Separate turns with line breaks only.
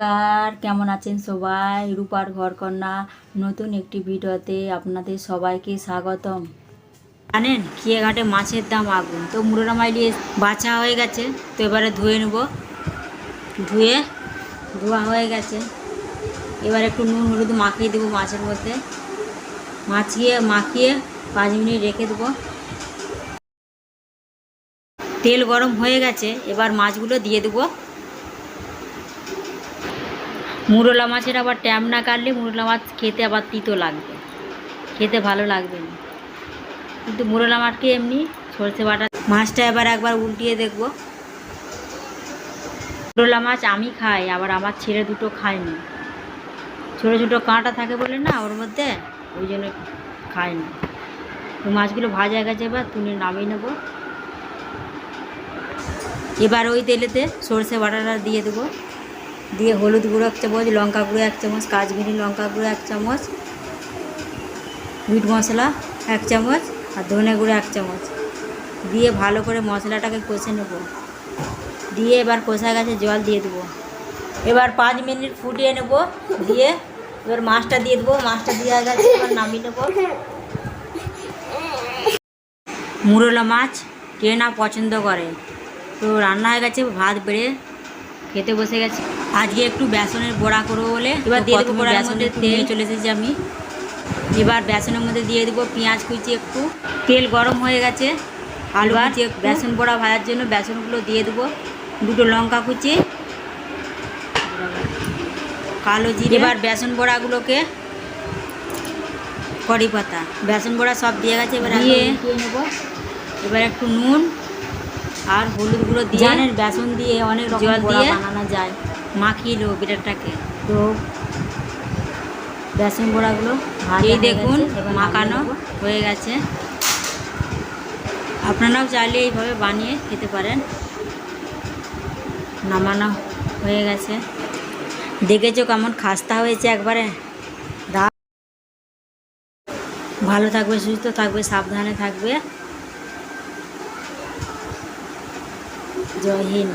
নমস্কার, কেমন আছেন সবাই? রূপার ঘরকন্যা নতুন একটি ভিডিওতে আপনাদের সবাইকে স্বাগতম। জানেন খেয়েঘাটে মাছের দাম আগুন, তো মুরোলা মাছ নিয়ে বাছা হয়ে গেছে, তো এবারে ধুয়ে নেব। ধোয়া হয়ে গেছে, এবার একটু নুন হলুদ মাখিয়ে দেবো মাছের মধ্যে। মাখিয়ে 5 মিনিট রেখে দেবো। তেল গরম হয়ে গেছে, এবার মাছগুলো দিয়ে দেবো। মুরোলা মাছের আবার ট্যাম না কাটলে মুরোলা মাছ খেতে আবার তিতো লাগবে, খেতে ভালো লাগবে না। কিন্তু মুরোলা মাছকে এমনি সরষে বাটা। মাছটা এবার একবার উল্টিয়ে দেখব। মুরোলা মাছ আমি খাই, আবার আমার ছেলে দুটো খায় না। ছোটো ছোটো কাঁটা থাকে বলে না ওর মধ্যে, ওই জন্য খায় না। তো মাছগুলো ভাজা গেছে, এবার তুলে নামিয়ে নেব। এবার ওই তেলেতে সরষে বাটাটা দিয়ে দেবো। দিয়ে হলুদ গুঁড়ো 1 চামচ, লঙ্কা গুঁড়ো 1 চামচ, কাশ্মীরি লঙ্কা গুঁড়ো 1 চামচ, মিট মশলা 1 চামচ আর ধনে গুঁড়ো 1 চামচ দিয়ে ভালো করে মশলাটাকে কষে নেব। দিয়ে এবার কষা গেছে, জল দিয়ে দেবো। এবার 5 মিনিট ফুটিয়ে নেব। দিয়ে এবার মাছটা দিয়ে দেবো। মাছটা দিয়ে গেছে, এবার নামিয়ে নেব। মুরোলা মাছ কে না পছন্দ করে, তো রান্না হয়ে গেছে, ভাত বেড়ে খেতে বসে গেছে। আজকে একটু বেসনের বড়া করবো বলে এবার দিয়ে দেবো। বেসনের তেল চলে এসেছে আমি। এবার বেসনের মধ্যে দিয়ে দেবো পেঁয়াজ কুচি একটু। তেল গরম হয়ে গেছে, আলু কুচি, বেসন বড়া ভাজার জন্য বেসনগুলো দিয়ে দেবো। 2টো লঙ্কা কুচি, কালো জিরে। এবার বেসন বড়াগুলোকে, কড়ি পাতা, বেসন বড়া সব দিয়ে গেছে। এবার দিয়ে নেবো। এবার একটু নুন আর হলুদ গুঁড়ো দিয়ে, জানেন বেসন দিয়ে অনেক রকম জল দিয়ে বানানো যায়। মাখিয়ে নেবো বিটারটাকে। তো বেসন বড়াগুলো এই দেখুন মাখানো হয়ে গেছে। আপনারাও চাইলে এইভাবে বানিয়ে খেতে পারেন। নামানো হয়ে গেছে, দেখেছো কেমন খাস্তা হয়েছে একবারে। ভালো থাকবে, সুস্থ থাকবে, সাবধানে থাকবে। জয় হিন্দ।